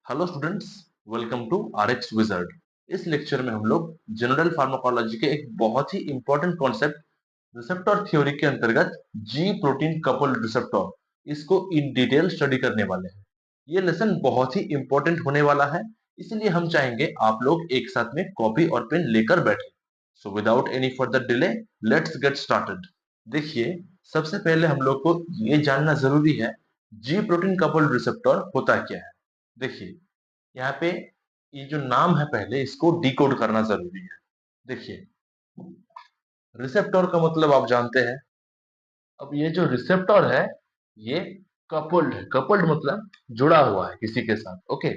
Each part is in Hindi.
Hello students, welcome to RX Wizard. इस लेक्चर में हम लोग जनरल फार्माकोलॉजी के एक बहुत ही इंपॉर्टेंट कॉन्सेप्ट रिसेप्टर थ्योरी के अंतर्गत जी प्रोटीन कपल्ड रिसेप्टर इसको इन डिटेल स्टडी करने वाले हैं। ये लेसन बहुत ही इंपॉर्टेंट होने वाला है, इसलिए हम चाहेंगे आप लोग एक साथ में कॉपी और पेन लेकर बैठे। So without any further delay, let's get started. देखिए, सबसे पहले हम लोग को ये जानना जरूरी है जी प्रोटीन कपल्ड रिसेप्टर होता क्या है। देखिए, यहाँ पे ये जो नाम है पहले इसको डिकोड करना जरूरी है। देखिए, रिसेप्टर का मतलब आप जानते हैं। अब ये जो रिसेप्टर है ये कपल्ड है। कपल्ड मतलब जुड़ा हुआ है किसी के साथ। ओके,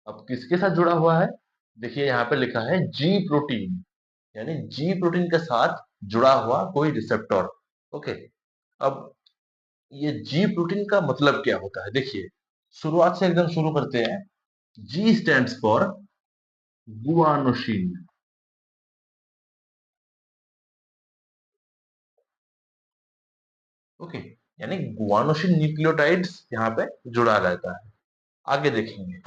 अब किसके साथ जुड़ा हुआ है? देखिए, यहाँ पे लिखा है जी प्रोटीन, यानी जी प्रोटीन के साथ जुड़ा हुआ कोई रिसेप्टर। ओके, अब ये जी प्रोटीन का मतलब क्या होता है? देखिए, शुरुआत से एकदम शुरू करते हैं। जी स्टैंड्स फॉर गुआनोसिन। ओके, यानी गुआनोसिन न्यूक्लियोटाइड्स यहाँ पे जुड़ा रहता है। आगे देखेंगे।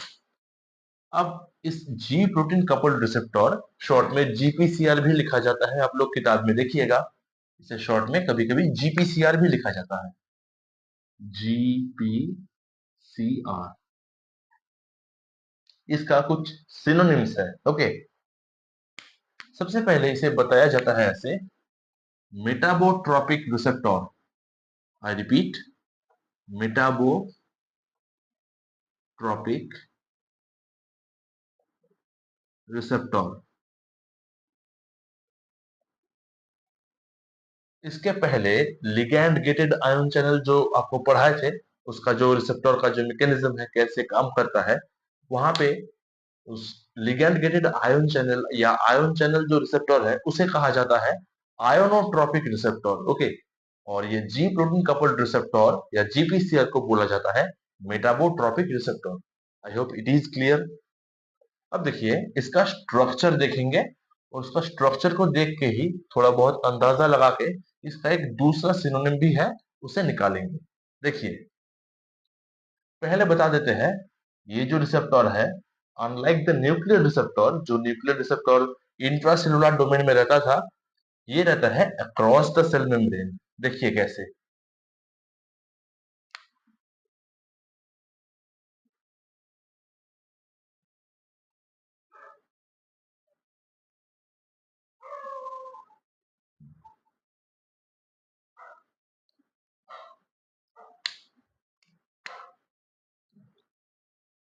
अब इस जी प्रोटीन कपल्ड रिसेप्टर, शॉर्ट में जीपीसीआर भी लिखा जाता है, आप लोग किताब में देखिएगा इसे शॉर्ट में कभी कभी जीपीसीआर भी लिखा जाता है। जीपीसीआर, इसका कुछ सिनोनिम्स है। ओके, सबसे पहले इसे बताया जाता है ऐसे: metabotropic receptor. I repeat, metabotropic receptor. इसके पहले लिगैंड गेटेड आयन चैनल जो आपको पढ़ाए थे, उसका जो रिसेप्टर का जो मैकेनिज्म है, कैसे काम करता है, वहां पे उस लिगैंड गेटेड आयन चैनल या आयन चैनल जो रिसेप्टर है उसे कहा जाता है आयोनोट्रोपिक रिसेप्टर। ओके, और ये जी प्रोटीन कपल्ड रिसेप्टर या जीपीसीआर को बोला जाता है metabotropic receptor. I hope it is clear. अब देखिए, इसका स्ट्रक्चर देखेंगे और उसका स्ट्रक्चर को देख के ही थोड़ा बहुत अंदाजा लगा के इसका एक दूसरा सिनोनिम भी है, उसे निकालेंगे। देखिए, पहले बता देते हैं, ये जो रिसेप्टर है, अनलाइक द न्यूक्लियर रिसेप्टर, जो न्यूक्लियर रिसेप्टर इंट्रासेलुलर डोमेन में रहता था, ये रहता है अक्रॉस द सेल मेम्ब्रेन। देखिए कैसे।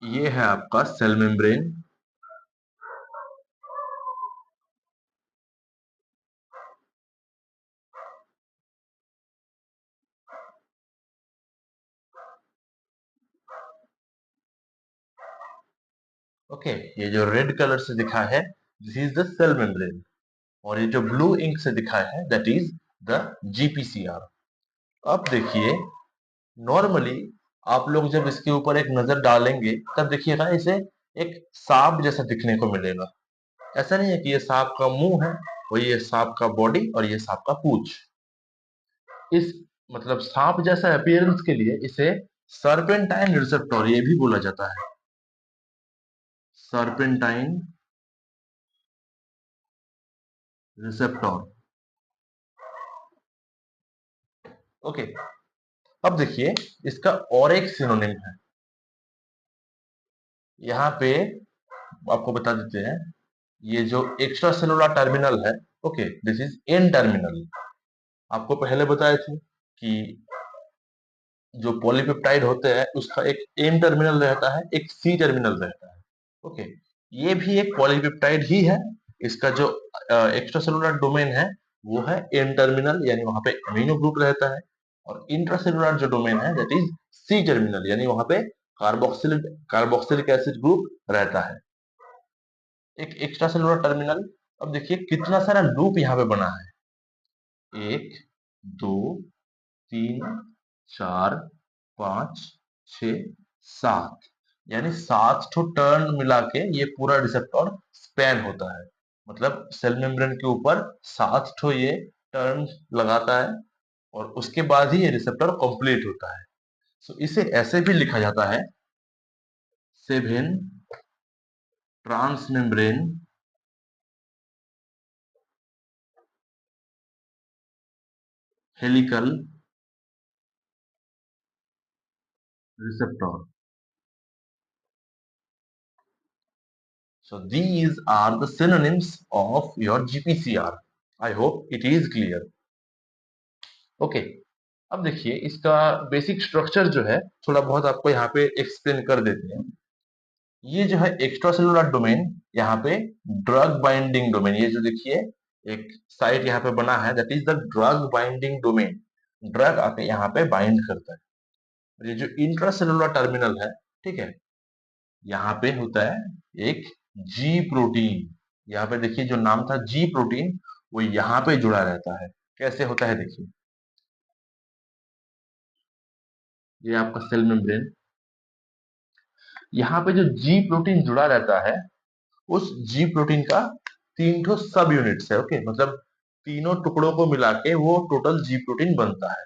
ये है आपका सेल मेम्ब्रेन। ओके, ये जो रेड कलर से दिखा है, this is the cell membrane. और ये जो ब्लू इंक से दिखा है, दैट इज द जीपीसीआर। अब देखिए, नॉर्मली आप लोग जब इसके ऊपर एक नजर डालेंगे तब देखिएगा इसे एक सांप जैसा दिखने को मिलेगा। ऐसा नहीं है कि ये सांप का मुंह है, और ये सांप का बॉडी और ये सांप का पूंछ। इस मतलब सांप जैसा अपीयरेंस के लिए इसे सर्पेंटाइन रिसेप्टर ये भी बोला जाता है। Serpentine receptor. ओके, अब देखिए, इसका और एक सिनोनिम है। यहाँ पे आपको बता देते हैं, ये जो एक्स्ट्रा सेलुलर टर्मिनल है, okay, this is an terminal. आपको पहले बताए थे कि जो पॉलीपेप्टाइड होते हैं उसका एक एन टर्मिनल रहता है, एक सी टर्मिनल रहता है। ओके, ये भी एक पॉलीपेप्टाइड ही है। इसका जो एक्स्ट्रा सेलुलर डोमेन है वो है एन टर्मिनल, यानी वहां पे अमीनो ग्रुप रहता है। और इंट्रासेलुलर जो डोमेन है दैट इज सी टर्मिनल, यानी वहां पे कार्बोक्सिलिक एसिड ग्रुप रहता है। एक एक्स्ट्रा सेलुलर टर्मिनल। अब देखिए कितना सारा लूप यहाँ पे बना है। एक, दो, तीन, चार, पांच, छ, सात, यानी सात ठो टर्न मिला के ये पूरा रिसेप्टर स्पैन होता है। मतलब सेल मेम्ब्रेन के ऊपर सात ठो ये टर्न लगाता है, और उसके बाद ही ये रिसेप्टर कंप्लीट होता है। सो इसे ऐसे भी लिखा जाता है, 7 transmembrane helical receptor. So these are the synonyms of your GPCR. I hope it is clear. Okay. अब देखिए इसका बेसिक स्ट्रक्चर जो है थोड़ा बहुत आपको यहाँ पे एक्सप्लेन कर देते हैं। ये जो है एक्स्ट्रा सेलुलर डोमेन, यहाँ पे ड्रग बाइंडिंग डोमेन, ये जो देखिए एक साइट यहाँ पे बना है, that is the drug binding domain. Drug आके यहाँ पे बाइंड करता है। ये जो इंट्रा सेलुलर टर्मिनल है, ठीक है, यहाँ पे होता है एक जी प्रोटीन। यहाँ पे देखिए जो नाम था जी प्रोटीन, वो यहाँ पे जुड़ा रहता है। कैसे होता है देखिए, ये आपका सेल मेम्ब्रेन, यहाँ पे जो जी प्रोटीन जुड़ा रहता है, उस जी प्रोटीन का 3 ठो सब यूनिट्स है। ओके, मतलब तीनों टुकड़ों को मिला के वो टोटल जी प्रोटीन बनता है।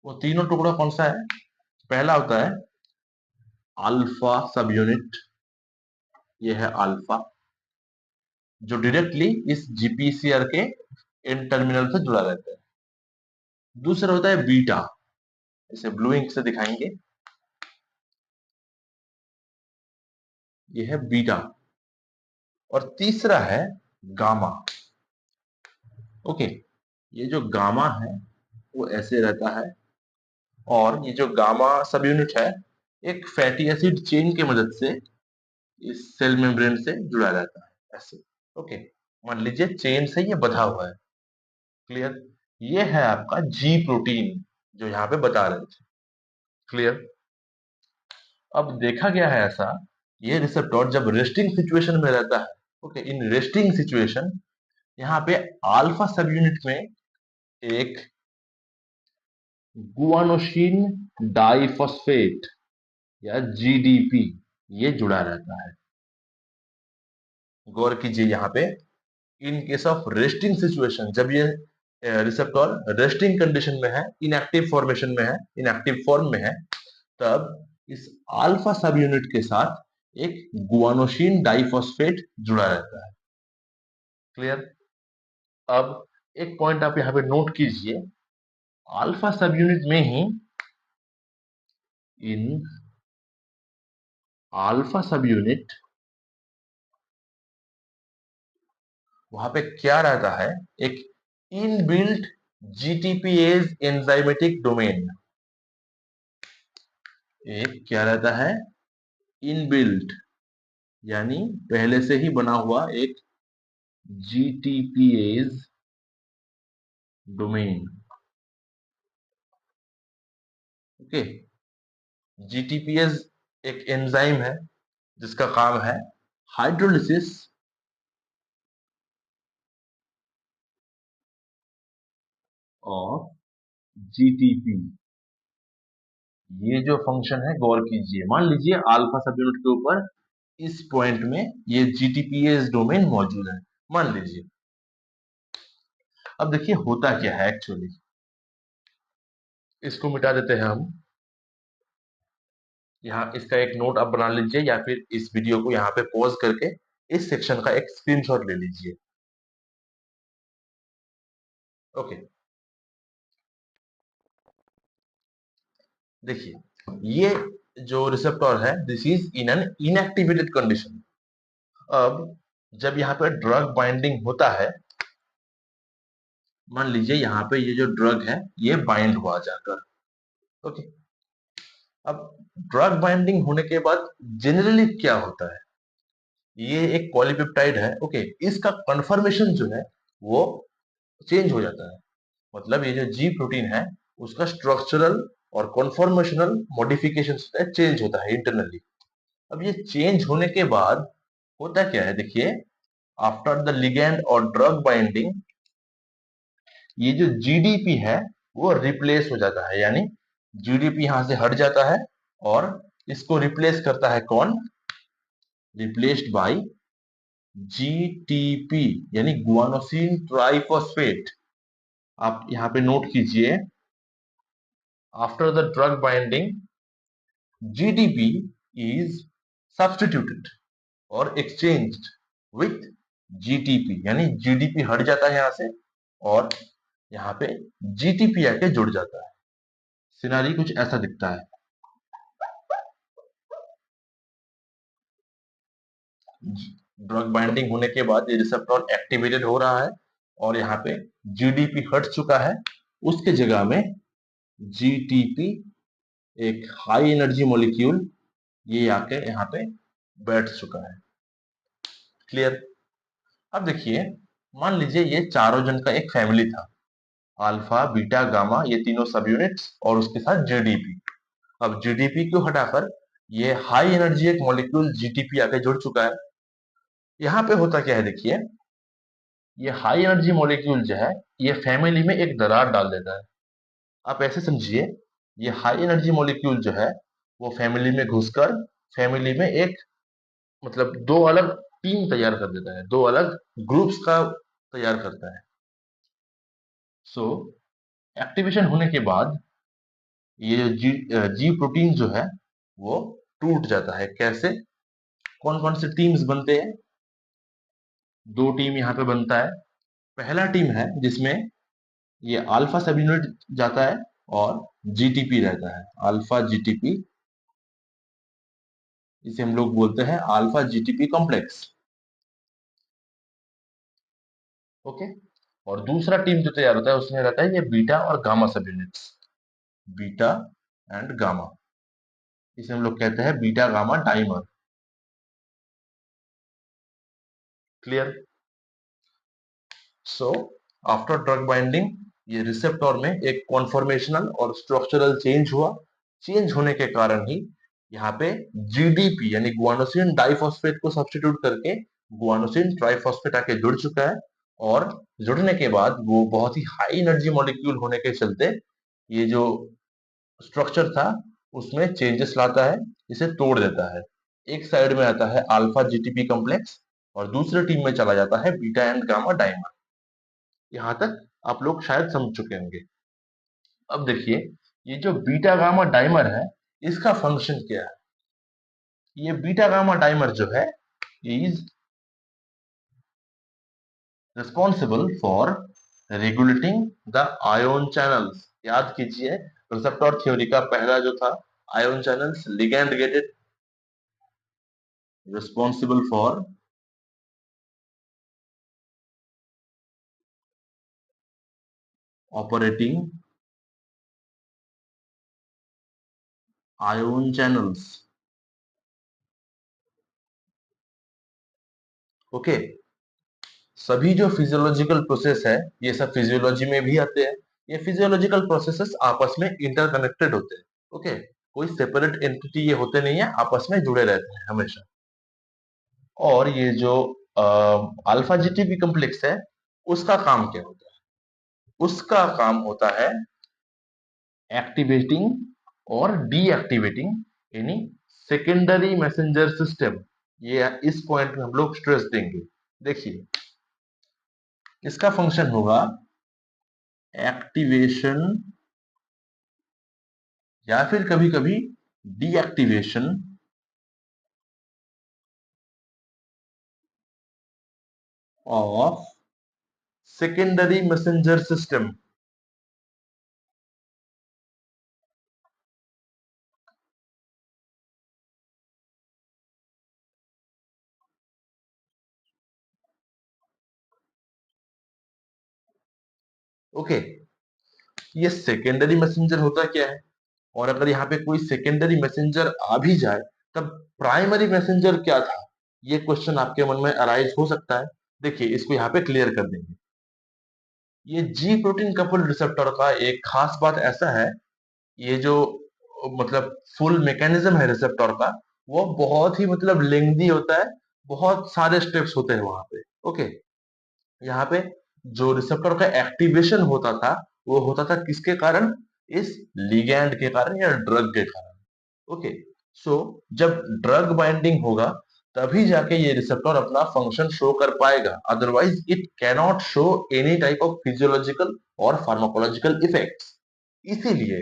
वो तीनों टुकड़ा कौन सा है? पहला होता है अल्फा सब यूनिट, ये है अल्फा, जो डायरेक्टली इस जीपीसीआर के एंड टर्मिनल से जुड़ा रहता है। दूसरा होता है बीटा, इसे ब्लू इंक से दिखाएंगे, ये है बीटा। और तीसरा है गामा। ओके, ये जो गामा है वो ऐसे रहता है, और ये जो गामा सब यूनिट है एक फैटी एसिड चेन की मदद से इस सेल मेम्ब्रेन से जुड़ा रहता है ऐसे। ओके, मान लीजिए चेन से ये बंधा हुआ है। क्लियर? ये है आपका जी प्रोटीन जो यहाँ पे बता रहे थे। क्लियर? अब देखा गया है ऐसा, ये रिसेप्टर जब रेस्टिंग सिचुएशन में रहता है, ओके, इन रेस्टिंग सिचुएशन यहाँ पे अल्फा सब यूनिट में एक गुआनोसिन डाइफॉस्फेट या जीडीपी ये जुड़ा रहता है। गौर कीजिए यहाँ पे, इन केस ऑफ रेस्टिंग सिचुएशन, जब ये रिसेप्टर रेस्टिंग कंडीशन में है, इनएक्टिव फॉर्मेशन में है, इनएक्टिव फॉर्म में है, तब इस अल्फा सब यूनिट के साथ एक गुआनोसिन डाइफॉस्फेट जुड़ा रहता है। क्लियर? अब एक पॉइंट आप यहाँ पे नोट कीजिए, अल्फा सब यूनिट में ही इन अल्फा सब यूनिट वहां पे क्या रहता है, एक इनबिल्ट जीटीपीएज एंजाइमेटिक डोमेन। एक क्या रहता है? इनबिल्ट, यानी पहले से ही बना हुआ एक जीटीपीएज डोमेन। ओके, जीटीपीएज एक एंजाइम है जिसका काम है हाइड्रोलिसिस और जीटीपी। ये जो फंक्शन है, गौर कीजिए, मान लीजिए अल्फा सब यूनिट के ऊपर इस पॉइंट में ये जीटीपीएस डोमेन मौजूद है, मान लीजिए। अब देखिए होता क्या है एक्चुअली, इसको मिटा देते हैं हम। यहाँ इसका एक नोट आप बना लीजिए, या फिर इस वीडियो को यहाँ पे पॉज करके इस सेक्शन का एक स्क्रीनशॉट ले लीजिए। ओके, देखिए ये जो रिसेप्टर है, this is in an inactivated condition. अब जब यहाँ पे ड्रग बाइंडिंग होता है, मान लीजिए यहाँ पे ये जो ड्रग है ये बाइंड हुआ जाकर। ओके, अब ड्रग बाइंडिंग होने के बाद जनरली क्या होता है, ये एक पॉलीपेप्टाइड है। ओके, इसका कन्फर्मेशन जो है वो चेंज हो जाता है। मतलब ये जो जी प्रोटीन है उसका स्ट्रक्चरल और कन्फॉर्मेशनल मॉडिफिकेशन चेंज होता है इंटरनली। अब ये चेंज होने के बाद होता क्या है देखिए, आफ्टर द लिगैंड और ड्रग बाइंडिंग, ये जो जीडीपी है वो रिप्लेस हो जाता है, यानी जीडीपी यहां से हट जाता है और इसको रिप्लेस करता है कौन? रिप्लेस्ड बाय जीटीपी, यानी गुआनोसिन ट्राइफॉस्फेट। आप यहाँ पे नोट कीजिए, after the drug binding, GDP is substituted और एक्सचेंज्ड विथ जीटीपी, यानी जीडीपी हट जाता है यहां से और यहाँ पे जीटीपी आके जुड़ जाता है। सिनारी कुछ ऐसा दिखता है। ड्रग बाइंडिंग होने के बाद ये रिसेप्टर एक्टिवेटेड हो रहा है और यहाँ पे जीडीपी हट चुका है, उसके जगह में जीटीपी, एक हाई एनर्जी मॉलिक्यूल, ये आके यहाँ पे बैठ चुका है। क्लियर? अब देखिए, मान लीजिए ये चारों जन का एक फैमिली था, अल्फा बीटा गामा, ये तीनों सब यूनिट्स और उसके साथ जीडीपी। अब जीडीपी को हटाकर ये हाई एनर्जी एक मॉलिक्यूल जीटीपी आके जुड़ चुका है। यहाँ पे होता क्या है, देखिए, ये हाई एनर्जी मॉलिक्यूल जो है ये फैमिली में एक दरार डाल देता है। आप ऐसे समझिए, ये हाई एनर्जी मॉलिक्यूल जो है वो फैमिली में घुसकर फैमिली में एक, मतलब दो अलग टीम तैयार कर देता है, दो अलग ग्रुप्स का तैयार करता है। सो एक्टिवेशन होने के बाद ये जो जी प्रोटीन जो है वो टूट जाता है। कैसे? कौन कौन से टीम्स बनते हैं? दो टीम यहाँ पे बनता है। पहला टीम है जिसमें ये अल्फा सब यूनिट जाता है और जीटीपी रहता है, अल्फा जीटीपी, इसे हम लोग बोलते हैं अल्फा जीटीपी कॉम्प्लेक्स। ओके। और दूसरा टीम जो तैयार होता है उसमें रहता है ये बीटा और गामा सब यूनिट्स, बीटा एंड गामा, इसे हम लोग कहते हैं beta gamma dimer. Clear? So after drug binding ये रिसेप्टर में एक कॉन्फॉर्मेशनल और स्ट्रक्चरल चेंज हुआ। चेंज होने के कारण ही यहाँ पे जीडीपी यानी गुआनोसिन डाइफॉस्फेट को सब्स्टिट्यूट करके गुआनोसिन ट्राइफॉस्फेट आके जुड़ चुका है और जुड़ने के बाद वो बहुत ही हाई एनर्जी मॉलिक्यूल होने के चलते ये जो स्ट्रक्चर था उसमें चेंजेस लाता है, इसे तोड़ देता है। एक साइड में आता है अल्फा जीटीपी कॉम्प्लेक्स और दूसरे टीम में चला जाता है बीटा एंड गामा डाइमर। यहां तक आप लोग शायद समझ चुके होंगे। अब देखिए, ये जो बीटा गामा डाइमर है इसका फंक्शन क्या है? ये बीटा गामा डाइमर जो है is responsible for regulating the ion channels. याद कीजिए, रिसेप्टर थ्योरी का पहला जो था ion channels, ligand gated, responsible for operating ion channels. Okay. सभी जो फिजियोलॉजिकल प्रोसेस है ये सब फिजियोलॉजी में भी आते हैं। ये फिजियोलॉजिकल प्रोसेसेस आपस में इंटरकनेक्टेड होते हैं। ओके। कोई सेपरेट एंटिटी ये होते नहीं है, आपस में जुड़े रहते हैं हमेशा। और ये जो अल्फा जीटीपी कॉम्प्लेक्स है उसका काम क्या होता है? उसका काम होता है एक्टिवेटिंग और डीएक्टिवेटिंग यानी सेकेंडरी मैसेंजर सिस्टम। ये इस पॉइंट में हम लोग स्ट्रेस देंगे। देखिए, इसका फंक्शन होगा एक्टिवेशन या फिर कभी कभी deactivation of secondary messenger system. Okay. ये सेकेंडरी मैसेंजर होता क्या है, और अगर यहाँ पे कोई सेकेंडरी मैसेंजर आ भी जाए तब प्राइमरी मैसेंजर क्या था, ये क्वेश्चन आपके मन में अराइज हो सकता है। देखिए, इसको यहाँ पे क्लियर कर देंगे। ये जी प्रोटीन कपल रिसेप्टर का एक खास बात ऐसा है, ये जो मतलब फुल मैकेनिज्म है रिसेप्टर का वो बहुत ही मतलब लेंदी होता है, बहुत सारे स्टेप्स होते हैं वहां पे। ओके। यहाँ पे जो रिसेप्टर का एक्टिवेशन होता था वो होता था किसके कारण? इस लिगैंड के कारण या ड्रग के कारण। ओके। सो जब ड्रग बाइंडिंग होगा तभी जाके ये रिसेप्टर अपना फंक्शन शो कर पाएगा, otherwise it cannot show any type of physiological और फार्माकोलॉजिकल इफेक्ट्स। इसीलिए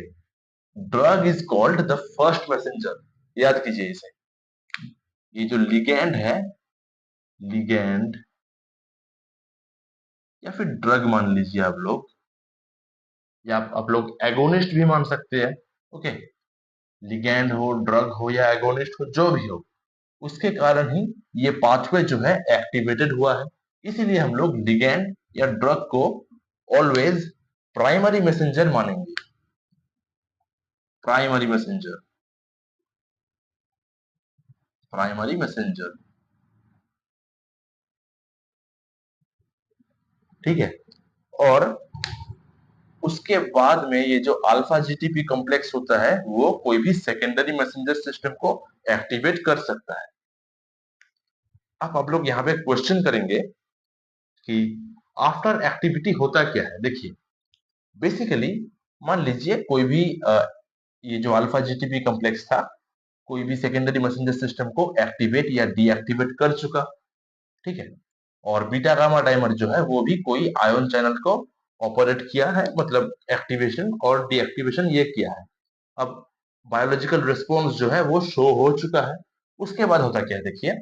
drug is called the first messenger. याद कीजिए इसे। ये जो लिगैंड है, लिगैंड या फिर ड्रग मान लीजिए आप लोग, या आप लोग एगोनिस्ट भी मान सकते हैं। ओके, लिगैंड हो, ड्रग हो या एगोनिस्ट हो, जो भी हो, उसके कारण ही ये पाथवे जो है एक्टिवेटेड हुआ है। इसीलिए हम लोग लिगैंड या ड्रग को ऑलवेज प्राइमरी मैसेंजर मानेंगे। प्राइमरी मैसेंजर, प्राइमरी मैसेंजर, ठीक है। और उसके बाद में ये जो अल्फा जीटीपी कॉम्प्लेक्स होता है वो कोई भी सेकेंडरी मैसेंजर सिस्टम को एक्टिवेट कर सकता है। अब आप लोग यहाँ पे क्वेश्चन करेंगे कि आफ्टर एक्टिविटी होता क्या है। देखिए, बेसिकली मान लीजिए कोई भी ये जो अल्फा जीटीपी कॉम्प्लेक्स था, कोई भी सेकेंडरी मैसेंजर सिस्टम को एक्टिवेट या डीएक्टिवेट कर चुका, ठीक है। और बीटा गामा डाइमर जो है वो भी कोई आयन चैनल को ऑपरेट किया है, मतलब एक्टिवेशन और डीएक्टिवेशन ये किया है। अब बायोलॉजिकल रिस्पॉन्स जो है वो शो हो चुका है। उसके बाद होता क्या है, देखिए,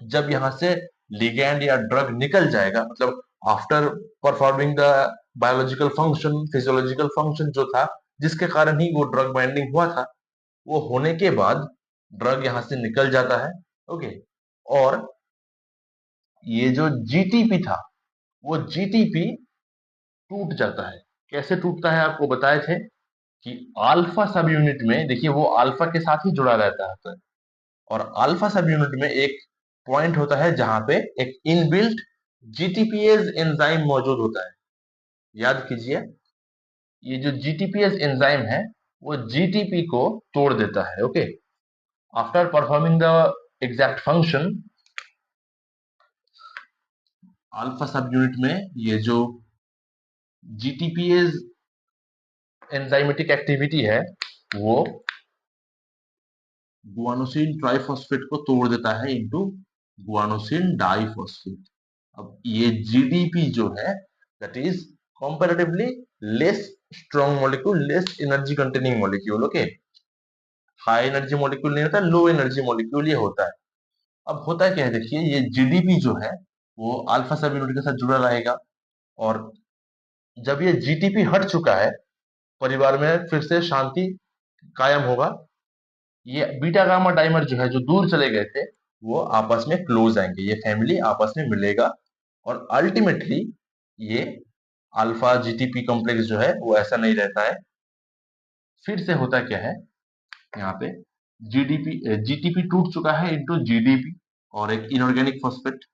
जब यहाँ से लिगैंड या ड्रग निकल जाएगा, मतलब after performing the biological function, physiological function जो था, जिसके कारण ही वो ड्रग बाइंडिंग हुआ था, वो होने के बाद ड्रग यहाँ से निकल जाता है। ओके, और ये जो जीटीपी था वो जीटीपी टूट जाता है। कैसे टूटता है आपको बताए थे कि अल्फा सब यूनिट में, देखिए वो अल्फा के साथ ही जुड़ा रहता है, और अल्फा सब यूनिट में एक पॉइंट होता है जहां पे एक इनबिल्ट जीटीपीएज एंजाइम मौजूद होता है। याद कीजिए, ये जो जीटीपीएज एंजाइम है वो जीटीपी को तोड़ देता है। Okay, after performing the exact function, alpha सब यूनिट में ये जो जीटीपीएज एंजाइमेटिक एक्टिविटी है वो गुआनोसिन ट्राइफॉस्फेट को तोड़ देता है इनटू गुआनोसिन डाइफॉस्फेट। अब ये जीडीपी जो है, that is comparatively less strong molecule, less energy containing molecule. Okay, high energy molecule नहीं होता, लो एनर्जी मॉलिक्यूल ये होता है। अब होता क्या है, देखिए, ये जीडीपी जो है वो अल्फा सब यूनिट के साथ जुड़ा रहेगा, और जब ये जीटीपी हट चुका है, परिवार में फिर से शांति कायम होगा। ये बीटा गामा डाइमर जो है, जो दूर चले गए थे, वो आपस में क्लोज आएंगे, ये फैमिली आपस में मिलेगा, और अल्टीमेटली ये अल्फा जीटीपी कॉम्प्लेक्स जो है वो ऐसा नहीं रहता है। फिर से होता क्या है, यहाँ पे जीडीपी जीटीपी टूट चुका है इनटू जीडीपी और एक इनऑर्गेनिक फॉस्फेट।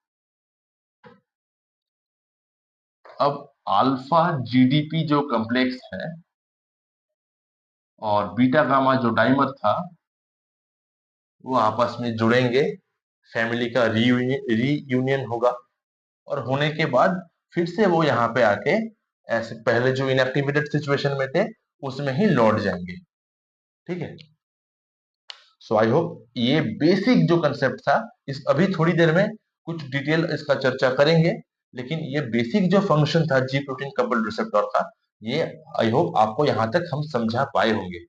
अब अल्फा जीडीपी जो कॉम्प्लेक्स है और बीटा गामा जो डाइमर था वो आपस में जुड़ेंगे, फैमिली का रीयूनियन होगा, और होने के बाद फिर से वो यहाँ पे आके ऐसे पहले जो इनएक्टिवेटेड सिचुएशन में थे उसमें ही लौट जाएंगे। ठीक है, सो आई होप ये बेसिक जो कंसेप्ट था, इस अभी थोड़ी देर में कुछ डिटेल इसका चर्चा करेंगे, लेकिन ये बेसिक जो फंक्शन था जी प्रोटीन कपल्ड रिसेप्टर का, ये आई होप आपको यहाँ तक हम समझा पाए होंगे।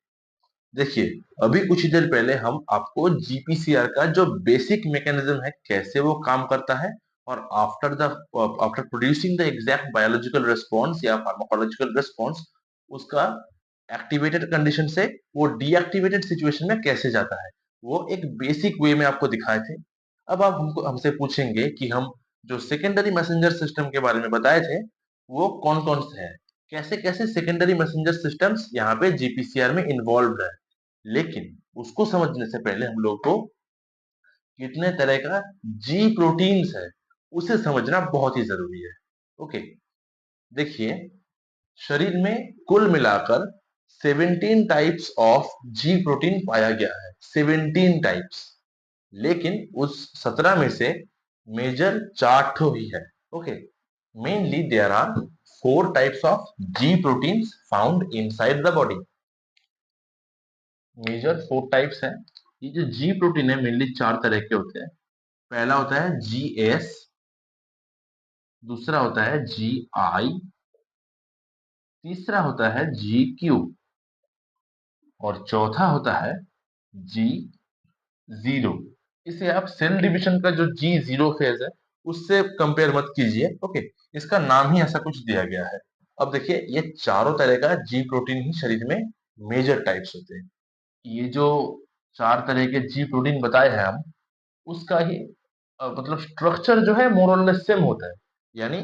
देखिए, अभी कुछ ही देर पहले हम आपको जीपीसीआर का जो बेसिक मैकेनिज्म है, कैसे वो काम करता है, और after producing the exact biological response या फार्माकोलॉजिकल रिस्पॉन्स, उसका एक्टिवेटेड कंडीशन से वो डीएक्टिवेटेड सिचुएशन में कैसे जाता है, वो एक बेसिक वे में आपको दिखाए थे। अब आप हमको हमसे पूछेंगे कि हम जो सेकेंडरी मैसेंजर सिस्टम के बारे में बताए थे वो कौन कौन से हैं, कैसे कैसे सेकेंडरी मैसेंजर सिस्टम्स यहाँ पे जीपीसीआर में इन्वॉल्व है। लेकिन उसको समझने से पहले हम लोग को कितने तरह का जी प्रोटीन्स है उसे समझना बहुत ही जरूरी है। ओके, देखिए, शरीर में कुल मिलाकर 17 टाइप्स ऑफ जी प्रोटीन पाया गया है, 17 टाइप्स। लेकिन उस 17 में से मेजर 4 ठो ही है। Okay, mainly there are 4 types of G proteins found inside the body. Major 4 types हैं। ये जो जी प्रोटीन है मेनली 4 तरह के होते हैं। पहला होता है जी एस, दूसरा होता है जी आई, तीसरा होता है जी क्यू, और चौथा होता है जी जीरो। इसे आप सेल डिविजन का जो जी जीरो फेज है उससे कंपेयर मत कीजिए। ओके, इसका नाम ही ऐसा कुछ दिया गया है। अब देखिए, ये चारों तरह का जी प्रोटीन ही शरीर में मेजर टाइप्स होते हैं। ये जो चार तरह के जी प्रोटीन बताए हैं हम, उसका ही मतलब स्ट्रक्चर जो है मोर और लेस सेम होता है। यानी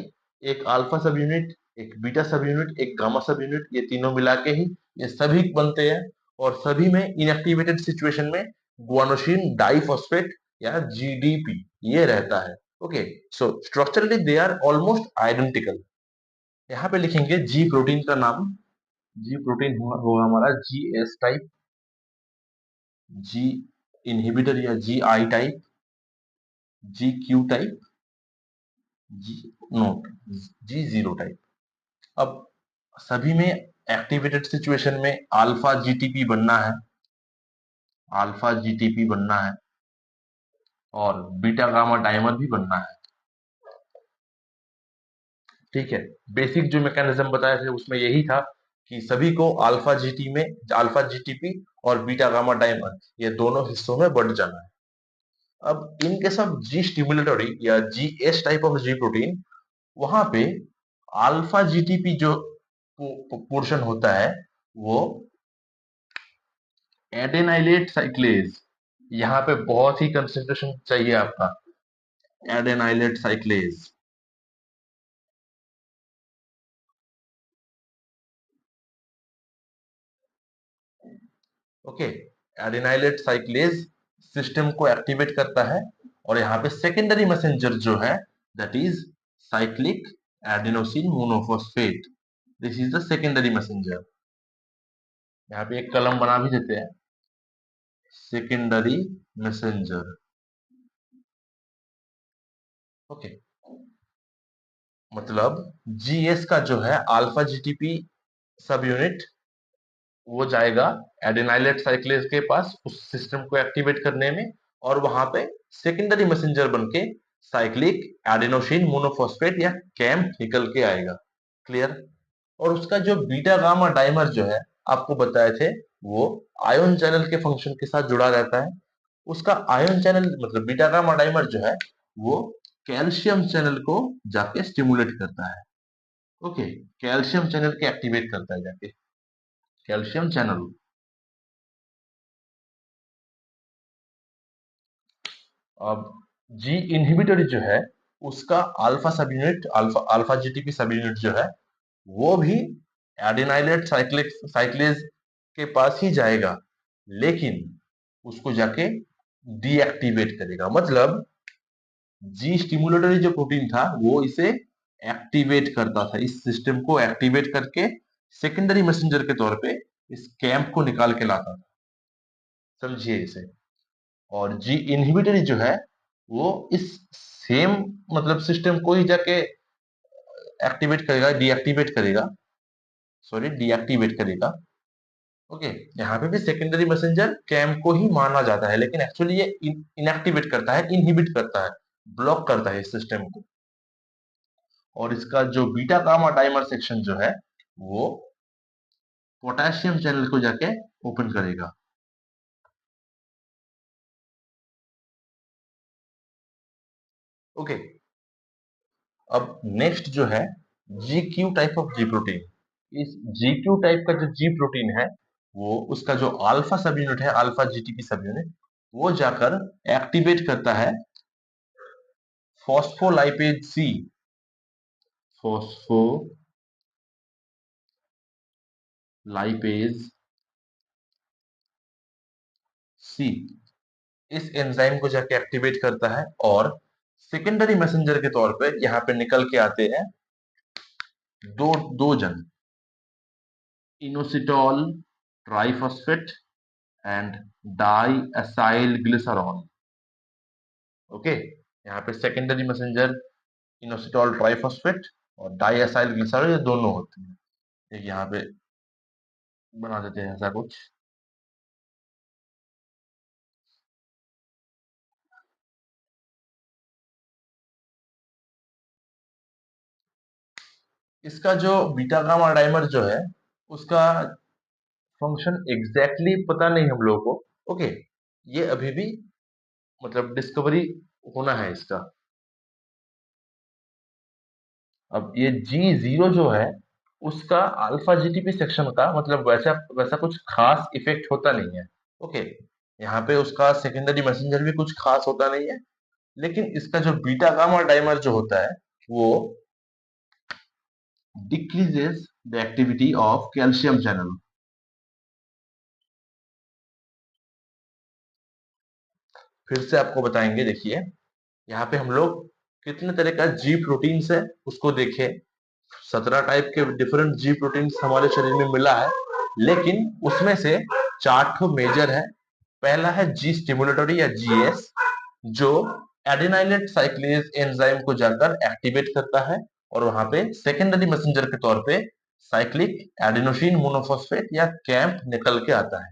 एक अल्फा सब यूनिट, एक बीटा सब यूनिट, एक गामा सब यूनिट, ये तीनों मिला के ही ये सभी बनते हैं। और सभी में इनएक्टिवेटेड सिचुएशन में गुआनोसिन डाइफॉस्फेट या जीडीपी ये रहता है। Okay, so structurally they are almost identical. यहाँ पे लिखेंगे जी प्रोटीन का नाम। जी प्रोटीन होगा हमारा G S type, G inhibitor या G I type, G Q type, G not, G zero type. अब सभी में एक्टिवेटेड सिचुएशन में अल्फा जीटीपी बनना है, अल्फा जीटीपी बनना है, और बीटा गामा डाइमर भी बनना है। ठीक है, बेसिक जो मैकेनिज्म बताए थे उसमें यही था कि सभी को अल्फा जीटी में अल्फा जीटीपी और बीटा गामा डाइमर ये दोनों हिस्सों में बढ़ जाना है। अब in case of G stimulatory या G S type of G protein, वहां पे अल्फा जीटीपी जो पोर्शन होता है वो एडेनाइलेट साइक्लेज, यहाँ पे बहुत ही कंसंट्रेशन चाहिए आपका, एडेनाइलेट साइक्लेज। ओके, एडेनाइलेट साइक्लेज सिस्टम को एक्टिवेट करता है, और यहाँ पे सेकेंडरी मैसेंजर जो है that is cyclic adenosine monophosphate. This is the secondary messenger. यहाँ पे एक कलम बना भी देते हैं, सेकेंडरी मैसेंजर। ओके, मतलब जीएस का जो है अल्फा जीटीपी सब यूनिट, वो जाएगा एडेनाइलेट साइक्लेज के पास उस सिस्टम को एक्टिवेट करने में, और वहां पे सेकेंडरी मैसेंजर बनके साइक्लिक एडेनोसिन मोनोफॉस्फेट या कैम निकल के आएगा। क्लियर? और उसका जो बीटा गामा डाइमर जो है आपको बताए थे, वो आयन चैनल के फंक्शन के साथ जुड़ा रहता है। उसका आयन चैनल मतलब बीटा गामा डाइमर जो है वो कैल्शियम चैनल को जाके स्टिमुलेट करता है। ओके, कैल्शियम चैनल के एक्टिवेट करता है जाके, कैल्शियम चैनल। अब जी इनहिबिटर जो है उसका अल्फा सब यूनिट, अल्फा अल्फा जीटीपी सब यूनिट जो है वो भी एडेनाइलेट साइक्लिक साइक्लेज के पास ही जाएगा, लेकिन उसको जाके डीएक्टिवेट करेगा। मतलब जी स्टिमुलेटरी जो प्रोटीन था वो इसे एक्टिवेट करता था, इस सिस्टम को एक्टिवेट करके सेकेंडरी मैसेंजर के तौर पे इस कैंप को निकाल के लाता था। समझिए इसे। और जी इनहिबिटरी जो है वो इस सेम मतलब सिस्टम को ही जाके एक्टिवेट करेगा, डीएक्टिवेट करेगा, सॉरी डीएक्टिवेट करेगा। ओके, यहाँ पे भी सेकेंडरी मैसेंजर कैम को ही माना जाता है, लेकिन एक्चुअली ये इनएक्टिवेट करता है, इनहिबिट करता है, ब्लॉक करता है इस सिस्टम को। और इसका जो बीटा गामा डाइमर सेक्शन जो है वो पोटेशियम चैनल को जाके ओपन करेगा। ओके, अब नेक्स्ट जो है जी Q type of G protein. इस जी क्यू टाइप का जो जी प्रोटीन है वो उसका जो अल्फा सब यूनिट है, अल्फा जीटीपी सब यूनिट, वो जाकर एक्टिवेट करता है फॉस्फोलाइपेज सी, फॉस्फोलाइपेज सी, इस एंजाइम को जाके एक्टिवेट करता है, और सेकेंडरी मैसेंजर के तौर पे यहाँ पे निकल के आते हैं दो दो जन, inositol triphosphate and diacylglycerol. Okay, यहाँ पे सेकेंडरी मैसेंजर इनोसिटॉल ट्राइफॉस्फेट और डाई एसाइल ग्लिसरॉल ये दोनों होते हैं। एक यहाँ पे बना देते हैं ऐसा कुछ। इसका जो बीटा गामा डाइमर जो है उसका फंक्शन एग्जैक्टली पता नहीं हम लोगों को। ओके, ये अभी भी मतलब डिस्कवरी होना है इसका। अब ये G0 जो है उसका अल्फा जीटीपी सेक्शन का मतलब वैसा वैसा कुछ खास इफेक्ट होता नहीं है। ओके, यहाँ पे उसका सेकेंडरी मैसेंजर भी कुछ खास होता नहीं है, लेकिन इसका जो बीटा गामा डाइमर जो होता है वो decreases the activity of calcium channel. फिर से आपको बताएंगे, देखिए यहाँ पे हम लोग कितने तरह का जी प्रोटीन्स है उसको देखे। 17 टाइप के डिफरेंट जी प्रोटीन्स हमारे शरीर में मिला है, लेकिन उसमें से 4 ठो मेजर है। पहला है जी स्टिमुलेटरी या जीएस, जो एडिनाइलेट साइक्लेज एंजाइम को जाकर एक्टिवेट करता है और वहां पे सेकेंडरी मैसेंजर के तौर पे साइक्लिक एडिनोसिन मोनोफॉस्फेट या कैंप निकल के आता है।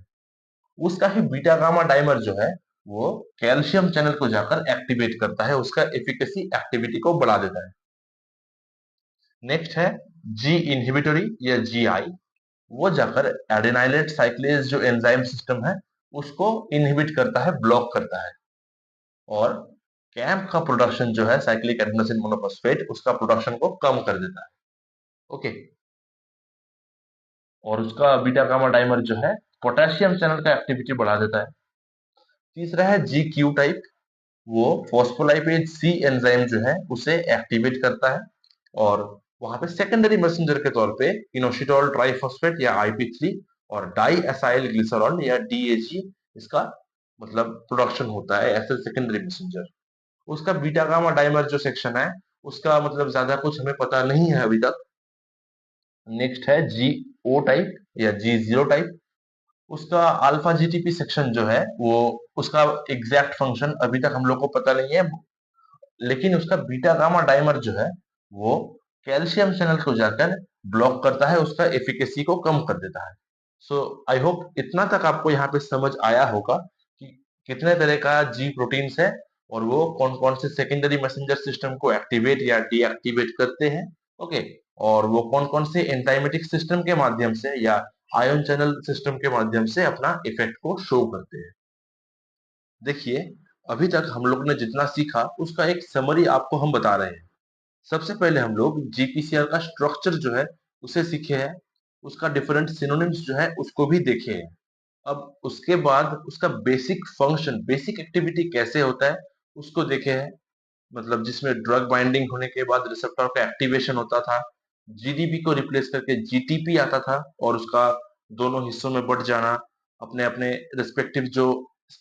उसका ही बीटा गामा डाइमर जो है वो कैल्शियम चैनल को जाकर एक्टिवेट करता है, उसका एफिकेसी एक्टिविटी को बढ़ा देता है। नेक्स्ट है जी इनहिबिटरी या जीआई, वो जाकर एडेनाइलेट साइक्लेज जो एंजाइम सिस्टम है उसको इनहिबिट करता है, ब्लॉक करता है। और कैम्प का प्रोडक्शन जो है साइक्लिक एडेनोसिन मोनोफॉस्फेट उसका प्रोडक्शन को कम कर देता है। ओके, और उसका बीटा गामा डाइमर जो है पोटेशियम चैनल का एक्टिविटी बढ़ा देता है। तीसरा है जी क्यू टाइप, वो फॉस्फोलाइपेज सी एंजाइम जो है उसे एक्टिवेट करता है और वहां पे सेकेंडरी मैसेंजर के तौर पे इनोसिटोल ट्राइफॉस्फेट या आईपी3 और डाई एसाइल ग्लिसरॉल या डीएजी इसका मतलब प्रोडक्शन होता है एज ए सेकेंडरी मैसेंजर। उसका बीटा गामा डाइमर जो सेक्शन है उसका मतलब ज्यादा कुछ हमें पता नहीं है अभी तक। नेक्स्ट है जी ओ टाइप या जी0 टाइप, उसका अल्फा जीटीपी सेक्शन जो है वो उसका एग्जैक्ट फंक्शन अभी तक हम लोग को पता नहीं है, लेकिन उसका बीटा गामा डाइमर जो है वो कैल्शियम चैनल को जाकर ब्लॉक करता है, उसका एफिकेसी को कम कर देता है। सो आई होप इतना तक आपको यहाँ पे समझ आया होगा कि कितने तरह का जी प्रोटीन्स है और वो कौन कौन से सेकेंडरी मैसेंजर सिस्टम को एक्टिवेट या डीएक्टिवेट करते हैं। ओके, और वो कौन कौन से एंजाइमेटिक सिस्टम के माध्यम से या आयन चैनल सिस्टम के माध्यम से अपना इफेक्ट को शो करते हैं। देखिए, अभी तक हम लोग ने जितना सीखा उसका एक समरी आपको हम बता रहे हैं। सबसे पहले हम लोग जीपीसीआर का स्ट्रक्चर जो है उसे सीखे हैं, उसका डिफरेंट सिनोनिम्स जो है उसको भी देखे हैं। अब उसके बाद उसका बेसिक फंक्शन, बेसिक एक्टिविटी कैसे होता है उसको देखे हैं, मतलब जिसमें ड्रग बाइंडिंग होने के बाद रिसेप्टर का एक्टिवेशन होता था, जीडीपी को रिप्लेस करके जीटीपी आता था और उसका दोनों हिस्सों में बढ़ जाना, अपने अपने रिस्पेक्टिव जो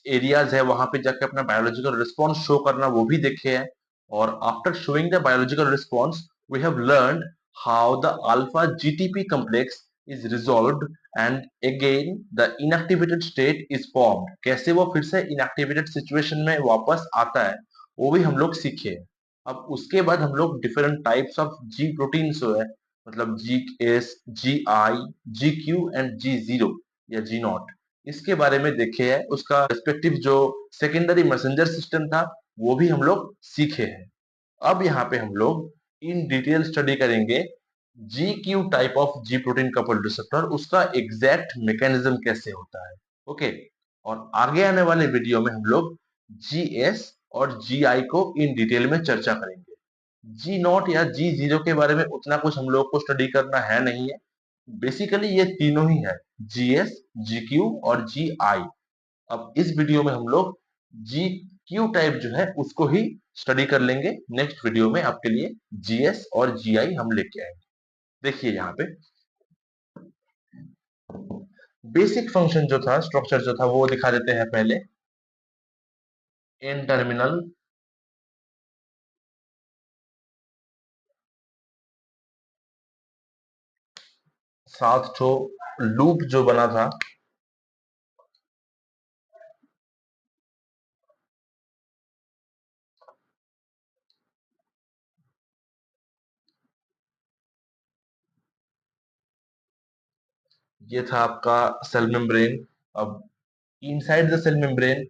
एरियाज है वहां पे जाके अपना बायोलॉजिकल रिस्पॉन्स शो करना, वो भी देखे हैं। और after showing the biological response we have learned how the alpha GTP complex is resolved and again the inactivated state is formed, कैसे वो फिर से इनएक्टिवेटेड सिचुएशन में वापस आता है वो भी हम लोग सीखे। अब उसके बाद हम लोग different types of G proteins जो है मतलब G S, G I, G Q and G zero या जी नॉट, इसके बारे में देखे है। उसका रेस्पेक्टिव जो सेकेंडरी मैसेंजर सिस्टम था वो भी हम लोग सीखे हैं। अब यहाँ पे हम लोग इन डिटेल स्टडी करेंगे जी Q type of G protein coupled receptor, उसका एग्जैक्ट मैकेनिज्म कैसे होता है। ओके, और आगे आने वाले वीडियो में हम लोग जी एस और जी आई को इन डिटेल में चर्चा करेंगे। जी नॉट या जी0 के बारे में उतना कुछ हम लोग को स्टडी करना है नहीं है, बेसिकली ये तीनों ही है, जी एस, जी क्यू और जी आई। अब इस वीडियो में हम लोग जी क्यू टाइप जो है उसको ही स्टडी कर लेंगे। नेक्स्ट वीडियो में आपके लिए जीएस और जीआई हम लेके आएंगे। देखिए यहाँ पे बेसिक फंक्शन जो था, स्ट्रक्चर जो था वो दिखा देते हैं पहले। एन टर्मिनल, 7 ठो लूप जो बना था, ये था आपका सेल मेम्ब्रेन। अब इनसाइड द सेल मेम्ब्रेन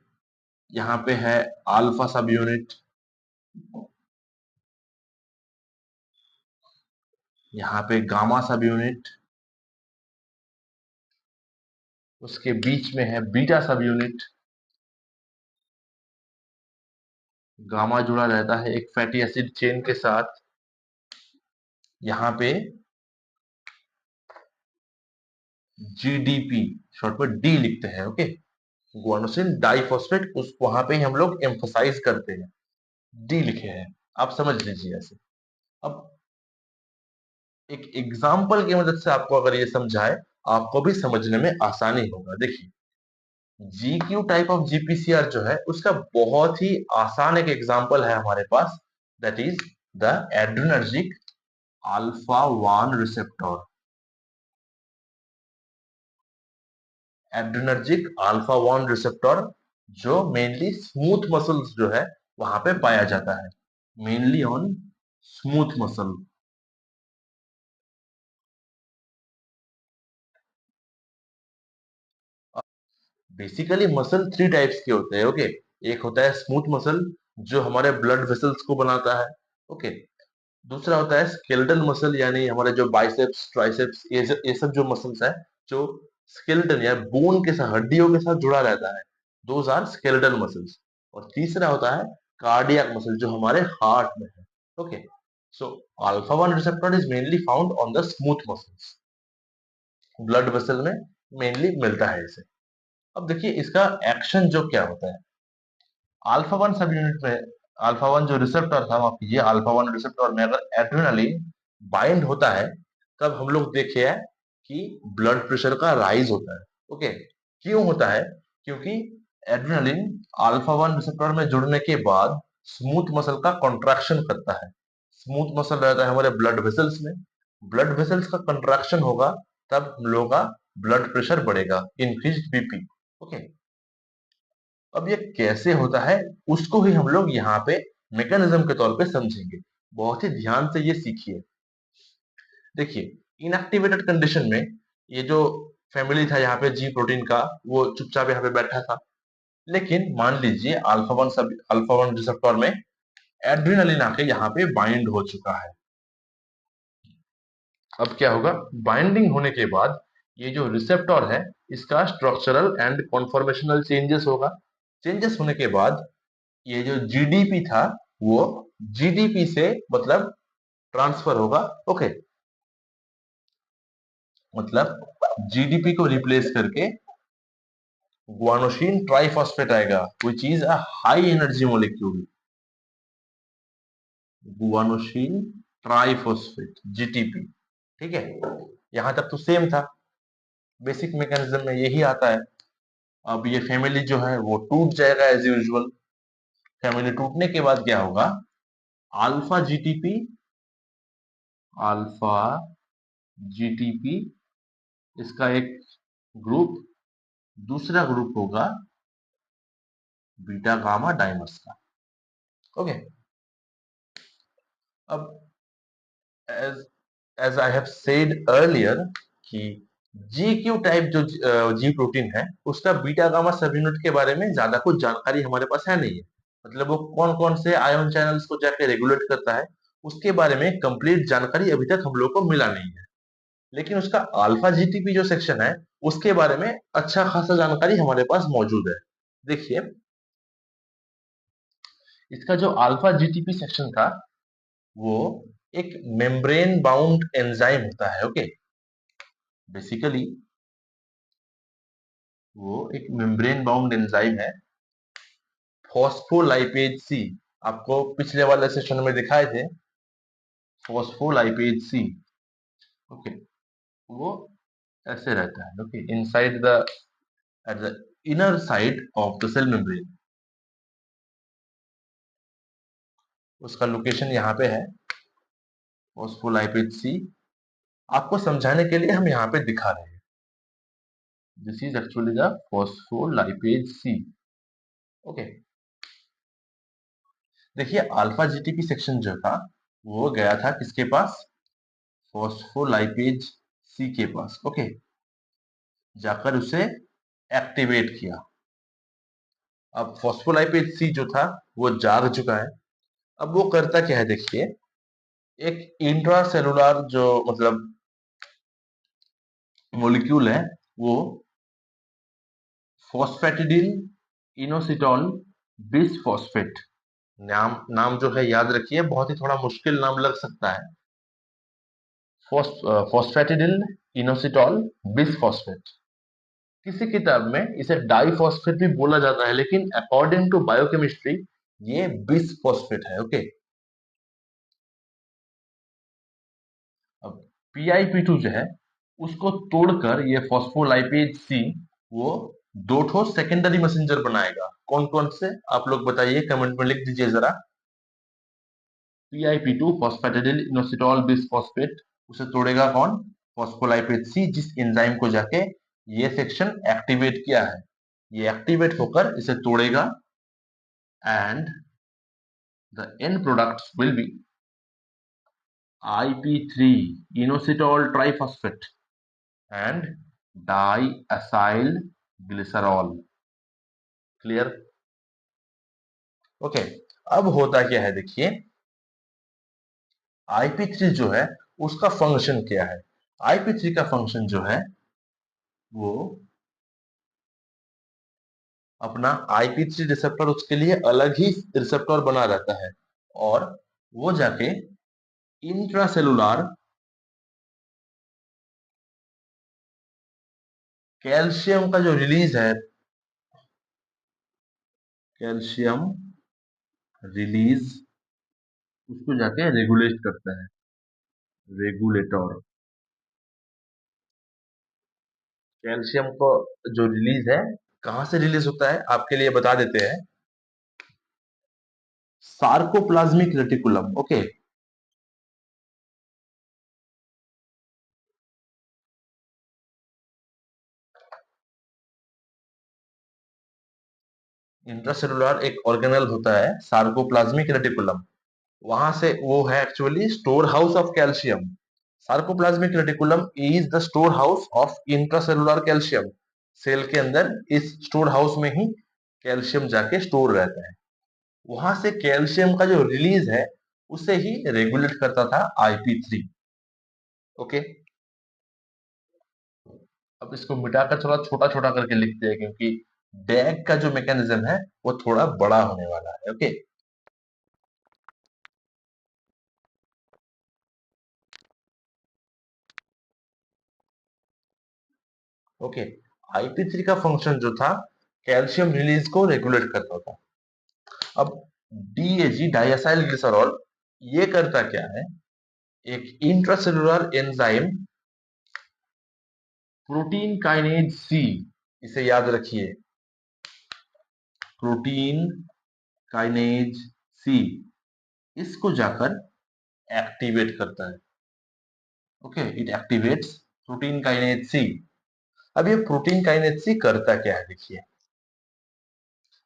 यहाँ पे है अल्फा सब यूनिट, यहाँ पे गामा सब यूनिट, उसके बीच में है बीटा सब यूनिट, गामा जुड़ा रहता है एक फैटी एसिड चेन के साथ। यहाँ पे जीडीपी, शॉर्ट पर डी लिखते हैं, ओके। गुआनोसिन डाइफॉस्फेट, उस वहां पे ही हम लोग एम्फोसाइज करते हैं, डी लिखे हैं, आप समझ लीजिए ऐसे। अब एक एग्जाम्पल की मदद से आपको अगर ये समझाए, आपको भी समझने में आसानी होगा। देखिए, GQ टाइप ऑफ जीपीसीआर जो है उसका बहुत ही आसान एक एग्जाम्पल है हमारे पास, that is the adrenergic alpha 1 receptor. Adrenergic alpha 1 receptor जो मेनली स्मूथ मसल्स जो है वहां पे पाया जाता है, mainly on smooth muscle. Basically muscle three types के होते हैं, ओके। एक होता है स्मूथ मसल जो हमारे ब्लड वेसल्स को बनाता है, ओके। दूसरा होता है स्केलेटल मसल, यानी हमारे जो बाइसेप्स ट्राइसेप्स ये सब जो मसल्स है जो स्केलेटन या बोन के साथ, हड्डियों के साथ जुड़ा रहता है, दोज आर स्केलेटल मसल्स। और तीसरा होता है कार्डियक मसल जो हमारे हार्ट में है, okay. So alpha 1 receptor is mainly found on the smooth muscles, blood vessel में मेनली मिलता है इसे। अब देखिए इसका एक्शन जो क्या होता है, अल्फा 1 सब यूनिट में, अल्फा 1 जो रिसेप्टर था, माफ कीजिए, अल्फा 1 रिसेप्टर में अगर एड्रेनालिन बाइंड होता है, तब हम लोग देखे हैं कि ब्लड प्रेशर का राइज होता है, ओके। क्यों होता है? क्योंकि एड्रेनालिन अल्फा 1 रिसेप्टर में जुड़ने के बाद स्मूथ मसल का कॉन्ट्रैक्शन करता है। स्मूथ मसल रहता है हमारे ब्लड वेसल्स में, ब्लड वेसल्स का कंट्रैक्शन होगा, तब हम लोगों का ब्लड प्रेशर बढ़ेगा, इंक्रीज बीपी, ओके। अब ये कैसे होता है उसको ही हम लोग यहाँ पे मैकेनिज्म के तौर पे समझेंगे। बहुत ही ध्यान से ये सीखिए। देखिए, इनएक्टिवेटेड कंडीशन में ये जो फैमिली था यहाँ पे जी प्रोटीन का, वो चुपचाप यहाँ पे बैठा था। लेकिन मान लीजिए अल्फा वन रिसेप्टर में एड्रेनालिन आके यहाँ पे बाइंड हो चुका है। अब क्या होगा, बाइंडिंग होने के बाद ये जो रिसेप्टर है इसका स्ट्रक्चरल एंड कॉन्फॉर्मेशनल चेंजेस होगा। चेंजेस होने के बाद ये जो जीडीपी था वो जीडीपी से मतलब ट्रांसफर होगा, ओके। मतलब जीडीपी को रिप्लेस करके गुआनोसिन ट्राइफॉस्फेट आएगा, which is a high energy molecule, guanosine triphosphate GTP. ठीक है, यहां तक तो सेम था, बेसिक मैकेनिज्म में यही आता है। अब ये फैमिली जो है वो टूट जाएगा एज यूजुअल। फैमिली टूटने के बाद क्या होगा, अल्फा जीटीपी, अल्फा जीटीपी इसका एक ग्रुप, दूसरा ग्रुप होगा बीटा गामा डाइमर्स का, ओके। अब as as I have said earlier कि जी क्यू टाइप जो जी प्रोटीन है उसका बीटा गामा सब यूनिट के बारे में ज्यादा कुछ जानकारी हमारे पास है नहीं है। मतलब वो कौन कौन से आयन चैनल्स को जाके रेगुलेट करता है उसके बारे में कंप्लीट जानकारी अभी तक हम लोग को मिला नहीं है। लेकिन उसका अल्फा जीटीपी जो सेक्शन है उसके बारे में अच्छा खासा जानकारी हमारे पास मौजूद है। देखिए, इसका जो अल्फा जीटीपी सेक्शन था वो एक मेम्ब्रेन बाउंड एंजाइम होता है, ओके। बेसिकली वो एक मेम्ब्रेन बाउंड एंजाइम है, फॉस्फोलाइपेज सी। आपको पिछले वाले सेशन में दिखाए थे फॉस्फोलाइपेज सी, ओके। वो ऐसे रहता है, okay, inside the, at the inner side of the cell membrane. उसका लोकेशन यहाँ पे है, फॉस्फोलाइपेज सी। आपको समझाने के लिए हम यहाँ पे दिखा रहे हैं, this is actually the phospholipase C, okay. देखिए, अल्फा जीटीपी सेक्शन जो था वो गया था किसके पास, फॉस्फोलाइपेज सी के पास, ओके। जाकर उसे एक्टिवेट किया। अब फॉस्फोलाइपेज सी जो था वो जाग चुका है। अब वो करता क्या है, देखिए, एक इंट्रासेलुलर जो मतलब मॉलिक्यूल है वो फॉस्फेटिडिल इनोसिटॉल बिसफॉस्फेट, नाम नाम जो है याद रखिए, बहुत ही थोड़ा मुश्किल नाम लग सकता है। Phosphatidyl inositol bisphosphate. किसी किताब में इसे डाइफॉस्फेट भी बोला जाता है, लेकिन अकॉर्डिंग टू बायोकेमिस्ट्री ये बिसफॉस्फेट है। ओके। अब PIP2 जो है उसको तोड़कर ये फॉस्फोलाइपेज सी वो दो ठो सेकेंडरी मैसेंजर बनाएगा। कौन कौन से आप लोग बताइए, कमेंट में लिख दीजिए जरा। PIP2 फॉस्फेटिडिल इनोसिटॉल बिसफॉस्फेट, उसे तोड़ेगा कौन? फॉस्फोलाइपेज सी, जिस एंजाइम को जाके ये सेक्शन एक्टिवेट किया है। ये एक्टिवेट होकर इसे तोड़ेगा and the end products will be IP3 inositol triphosphate and diacyl glycerol। Clear? Okay. अब होता क्या है देखिए, IP3 जो है उसका फंक्शन क्या है? IP3 का फंक्शन जो है वो अपना IP3 रिसेप्टर, उसके लिए अलग ही रिसेप्टर बना रहता है और वो जाके इंट्रासेलुलर कैल्शियम का जो रिलीज है, कैल्शियम रिलीज, उसको जाके रेगुलेट करता है। रेगुलेटर। कैल्शियम को जो रिलीज है, कहाँ से रिलीज होता है आपके लिए बता देते हैं। Sarcoplasmic reticulum. ओके। इंट्रासेलुलर एक ऑर्गेनल होता है सार्कोप्लाज्मिक रेटिकुलम, वहां से वो है actually storehouse of calcium. Sarcoplasmic reticulum is the storehouse of intracellular calcium. Cell के अंदर इस स्टोर हाउस में ही कैल्शियम जाके स्टोर रहता है। वहां से कैल्शियम का जो रिलीज है उसे ही रेगुलेट करता था IP3। ओके। अब इसको मिटाकर थोड़ा छोटा छोटा करके लिखते हैं, क्योंकि डैग का जो मैकेनिज्म है वो थोड़ा बड़ा होने वाला है। ओके। ओके। IP3 का फंक्शन जो था, कैल्शियम रिलीज को रेगुलेट करता था। अब DAG डाइएसाइल ग्लिसरॉल ये करता क्या है? एक intracellular enzyme protein kinase C, इसे याद रखिए, प्रोटीन काइनेज सी, इसको जाकर एक्टिवेट करता है। Okay, it activates protein kinase C. अब ये प्रोटीन काइनेज सी करता क्या है देखिए।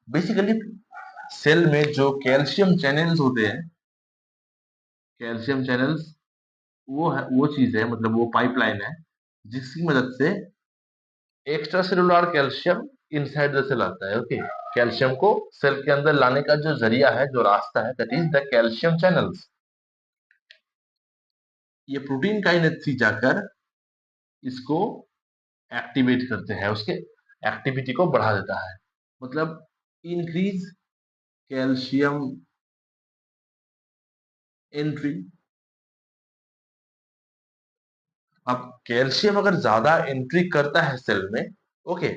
बेसिकली सेल में जो कैल्शियम चैनल्स होते हैं, कैल्शियम चैनल्स, वो है, वो चीज है, मतलब वो पाइपलाइन है जिसकी मदद से extracellular calcium inside the cell आता है। ओके। कैल्शियम को सेल के अंदर लाने का जो जरिया है, जो रास्ता है, that is the calcium channels. ये प्रोटीन काइनेज सी जाकर इसको एक्टिवेट करते हैं, उसके एक्टिविटी को बढ़ा देता है, मतलब इंक्रीज कैल्शियम एंट्री। अब कैल्शियम अगर ज्यादा एंट्री करता है सेल में, okay,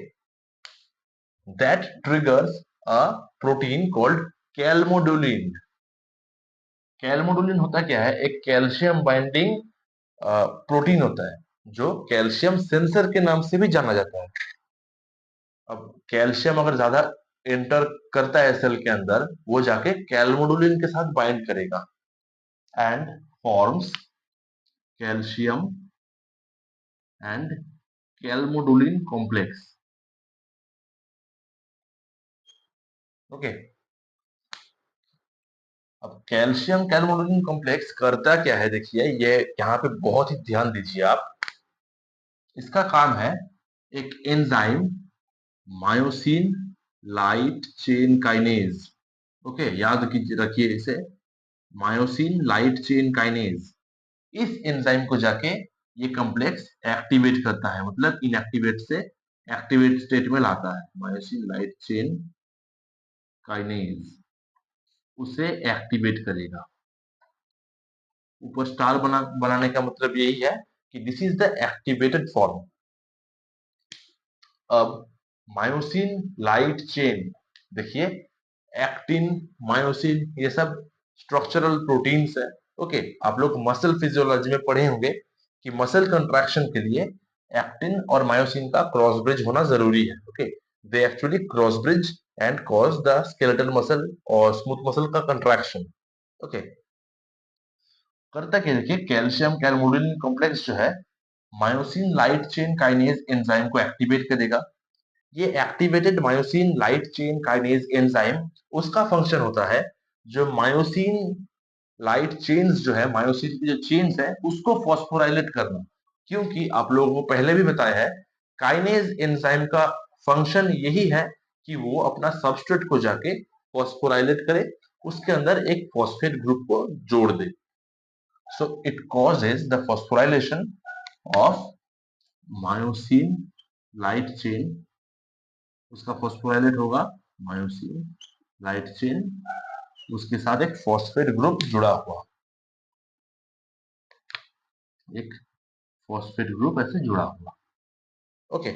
that triggers a protein called calmodulin. Calmodulin होता क्या है? एक कैल्शियम बाइंडिंग प्रोटीन होता है जो कैल्शियम सेंसर के नाम से भी जाना जाता है। अब कैल्शियम अगर ज्यादा एंटर करता है सेल के अंदर, वो जाके कैल्मोडुलिन के साथ बाइंड करेगा and forms calcium and calmodulin complex. Okay. अब कैल्शियम कैल्मोडुलिन कॉम्प्लेक्स करता क्या है देखिए, ये यहाँ पे बहुत ही ध्यान दीजिए आप। इसका काम है एक enzyme myosin light chain kinase. Okay, याद कीजिए, रखिए इसे, मायोसिन लाइट चेन काइनेज। इस एंजाइम को जाके ये कॉम्प्लेक्स एक्टिवेट करता है, मतलब इनएक्टिवेट से एक्टिवेट स्टेट में लाता है, मायोसिन लाइट चेन काइनेज। उसे एक्टिवेट करेगा। ऊपर स्टार बनाने का मतलब यही है कि this is the activated form. अब मायोसिन लाइट चेन, देखिए एक्टिन, मायोसिन, ये सब स्ट्रक्चरल प्रोटीन्स है। ओके, आप लोग मसल फिजियोलॉजी में पढ़े होंगे कि मसल कंट्रैक्शन के लिए एक्टिन और मायोसिन का क्रॉस ब्रिज होना जरूरी है। Okay, they actually cross bridge and cause the skeletal muscle और स्मूथ मसल का कंट्रैक्शन। ओके, करता क्या, देखिए कैल्शियम कैलमोडिन कॉम्प्लेक्स जो है myosin light chain kinase enzyme को एक्टिवेट करेगा। ये activated myosin light chain kinase enzyme, उसका फंक्शन होता है जो मायोसिन लाइट चेन्स जो है, मायोसिन की जो चेन्स है उसको फॉस्फोराइलेट करना। क्योंकि आप लोगों को पहले भी बताया है, काइनेज एंजाइम का फंक्शन यही है कि वो अपना सबस्ट्रेट को जाके फॉस्फोराइलेट करे, उसके अंदर एक फॉस्फेट ग्रुप को जोड़ दे। So it causes the phosphorylation of myosin light chain, उसका फॉस्फोराइलेट होगा मायोसिन लाइट चेन, उसके साथ एक फॉस्फेट ग्रुप जुड़ा हुआ, एक फॉस्फेट ग्रुप ऐसे जुड़ा हुआ। ओके,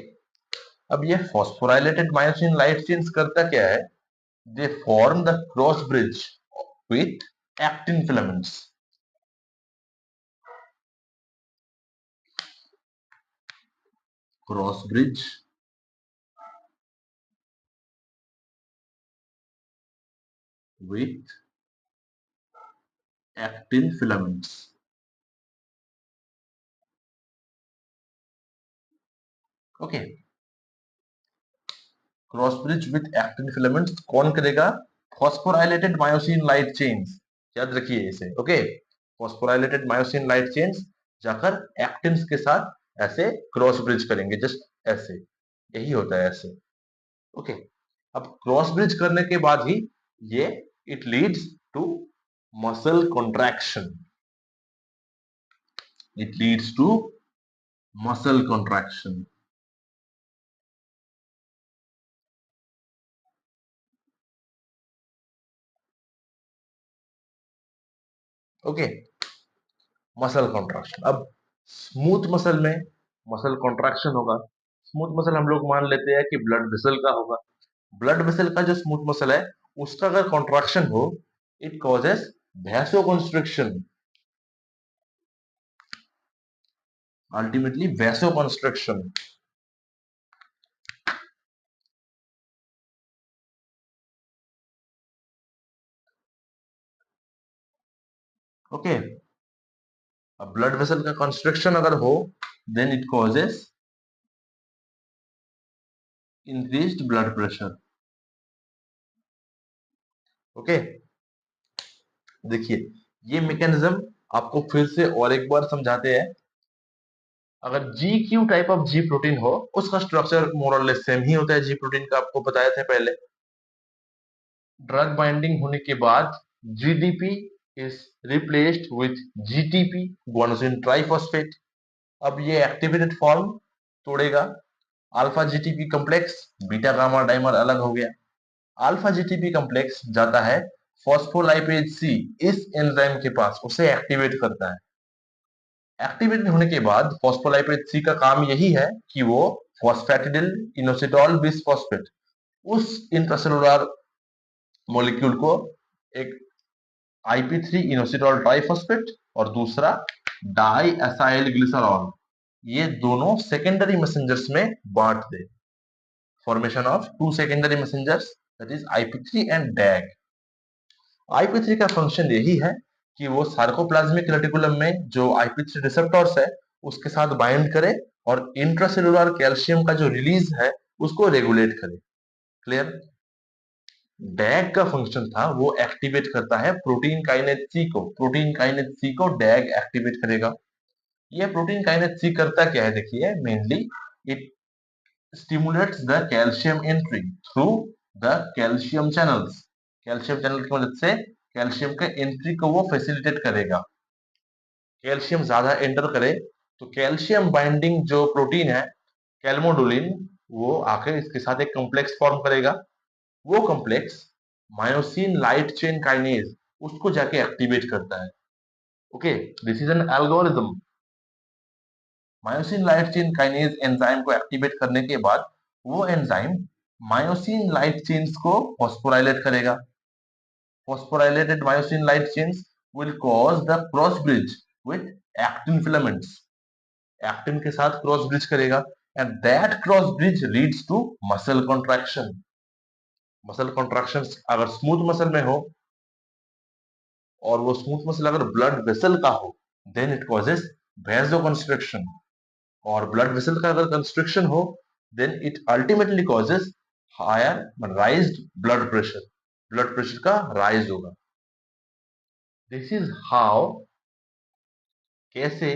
अब ये फॉस्फोराइलेटेड मायोसिन लाइट चेन्स करता क्या है, they form the cross bridge with actin filaments. Cross bridge with actin filaments। Okay, cross bridge with actin filaments कौन करेगा, फॉस्फोराइलेटेड मायोसिन लाइट चेन्स। याद रखिए इसे। Okay, phosphorylated myosin light chains जाकर एक्टिन्स के साथ ऐसे क्रॉस ब्रिज करेंगे, जस्ट ऐसे, यही होता है ऐसे। ओके, अब क्रॉस ब्रिज करने के बाद ही ये it leads to muscle contraction, it leads to muscle contraction. Okay, muscle contraction. अब स्मूथ मसल में मसल कॉन्ट्रैक्शन होगा। स्मूथ मसल हम लोग मान लेते हैं कि ब्लड वेसल का होगा। ब्लड वेसल का जो स्मूथ मसल है उसका अगर कॉन्ट्रैक्शन हो, it causes vasoconstriction, ultimately vasoconstriction. Okay, अब ब्लड वेसल का कंस्ट्रक्शन अगर हो, then it causes increased blood pressure. Okay, देखिए ये मैकेनिज्म आपको फिर से और एक बार समझाते हैं। अगर जी Q type of G protein हो, उसका स्ट्रक्चर मोर और लेस सेम ही होता है जी प्रोटीन का, आपको बताया था पहले। ड्रग बाइंडिंग होने के बाद GDP is replaced with GTP, guanosine triphosphate. अब ये एक्टिवेटेड फॉर्म तोड़ेगा alpha GTP complex, beta gamma dimer अलग हो गया। अल्फा जीटीपी कॉम्प्लेक्स जाता है फॉस्फोलाइपेज सी इस एंजाइम के पास, उसे एक्टिवेट करता है। एक्टिवेट होने के बाद फॉस्फोलाइपेज सी का काम यही है कि वो फॉस्फेटिडिल इनोसिटॉल बिसफॉस्फेट, उस इंट्रासेलुलर मॉलिक्यूल को, एक IP3 इनोसिटॉल ट्राइफॉस्फेट और दूसरा डाई एसाइल ग्लिसरॉल, ये दोनों सेकेंडरी मैसेंजर्स में बांट दे। Formation of two secondary messengers, that is IP3 and DAG. IP3 का फंक्शन यही है कि वो सार्कोप्लाज्मिक रेटिकुलम में जो IP3 रिसेप्टर्स है उसके साथ बाइंड करे और इंट्रासेलुलर कैल्शियम का जो रिलीज है उसको रेगुलेट करे। क्लियर? डैग का फंक्शन था वो एक्टिवेट करता है प्रोटीन काइनेज सी को, प्रोटीन काइनेज सी को डैग एक्टिवेट करेगा। ये प्रोटीन काइनेज सी करता क्या है, देखिए mainly it stimulates the calcium entry through the calcium channels. Calcium channel की मदद से कैल्शियम के एंट्री को वो फैसिलिटेट करेगा। कैल्शियम ज्यादा एंटर करे तो कैल्शियम बाइंडिंग जो प्रोटीन है कैल्मोडुलिन, वो आकर इसके साथ एक कॉम्प्लेक्स फॉर्म करेगा। वो complex myosin light chain kinase उसको जाके एक्टिवेट करता है। Okay, this is an algorithm. Myosin light chain kinase enzyme को एक्टिवेट करने के बाद वो एंजाइम मायोसिन लाइट चेन्स को फॉस्फोराइलेट करेगा। Phosphorylated myosin light chains will cause the cross bridge with actin filaments. Actin के साथ क्रॉस ब्रिज करेगा and that cross bridge leads to muscle contraction. Muscle contraction अगर स्मूथ मसल में हो और वो स्मूथ मसल अगर ब्लड वेसल का हो देन इट कॉजेस vasoconstriction, और ब्लड वेसल का अगर कंस्ट्रिक्शन हो then it ultimately causes higher raised blood pressure का राइज होगा। दिस इज हाउ कैसे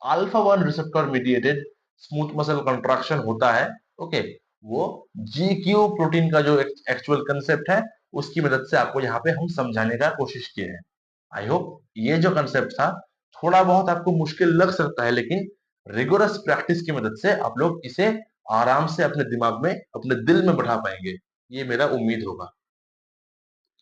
alpha 1 receptor mediated smooth muscle contraction होता है। ओके, वो GQ प्रोटीन का जो एक्चुअल कंसेप्ट है उसकी मदद से आपको यहाँ पे हम समझाने का कोशिश किए हैं। आई होप ये जो कंसेप्ट था थोड़ा बहुत आपको मुश्किल लग सकता है, लेकिन रिगोरस प्रैक्टिस की मदद से आप लोग इसे आराम से अपने दिमाग में अपने दिल में बैठा पाएंगे, ये मेरा उम्मीद होगा।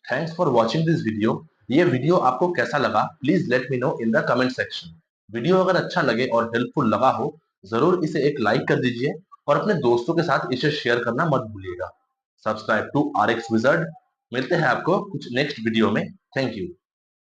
Thanks for watching this video. ये वीडियो आपको कैसा लगा please let me know in the comment section. Video अगर अच्छा लगे और हेल्पफुल लगा हो जरूर इसे एक लाइक कर दीजिए और अपने दोस्तों के साथ इसे शेयर करना मत भूलिएगा। Subscribe to RX Wizard. मिलते हैं आपको कुछ नेक्स्ट वीडियो में। Thank you.